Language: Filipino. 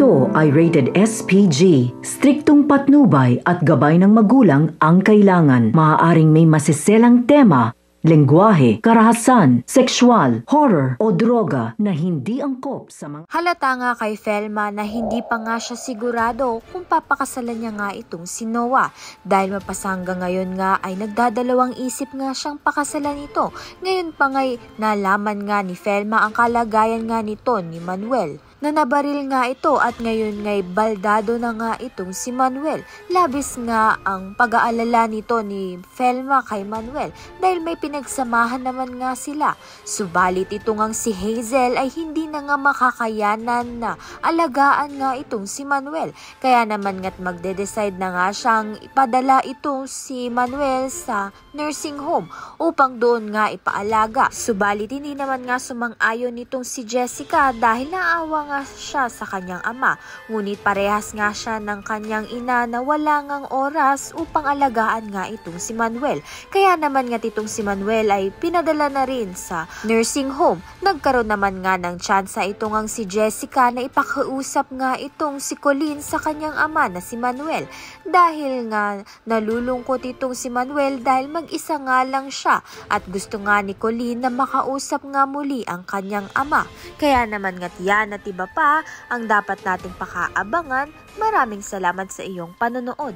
Ito ay rated SPG. Striktong patnubay at gabay ng magulang ang kailangan. Maaaring may masiselang tema, lengguwahe, karahasan, sexual, horror o droga na hindi angkop sa mga... Halata nga kay Felma na hindi pa nga siya sigurado kung papakasalan niya nga itong si Noah. Dahil mapasangga ngayon nga ay nagdadalawang isip nga siyang pakasalan ito. Ngayon pa nga'y nalaman nga ni Felma ang kalagayan nga nito ni Manuel. Na nabaril nga ito at ngayon nga'y baldado na nga itong si Manuel. Labis nga ang pag-aalala nito ni Felma kay Manuel dahil may pinagsamahan naman nga sila. Subalit ito ngang si Hazel ay hindi na nga makakayanan na alagaan nga itong si Manuel. Kaya naman nga't magde-decide na nga siyang ipadala itong si Manuel sa nursing home upang doon nga ipaalaga. Subalit hindi naman nga sumang-ayon nitong si Jessica dahil naawa nga siya sa kanyang ama. Ngunit parehas nga siya ng kanyang ina na wala ngang oras upang alagaan nga itong si Manuel. Kaya naman nga itong si Manuel ay pinadala na rin sa nursing home. Nagkaroon naman nga ng tsansa ito ngang si Jessica na ipakausap nga itong si Colleen sa kanyang ama na si Manuel. Dahil nga nalulungkot itong si Manuel dahil mag-isa nga lang siya at gusto nga ni Colleen na makausap nga muli ang kanyang ama. Kaya naman nga yan at iba pa ang dapat nating pakaabangan. Maraming salamat sa iyong panonood.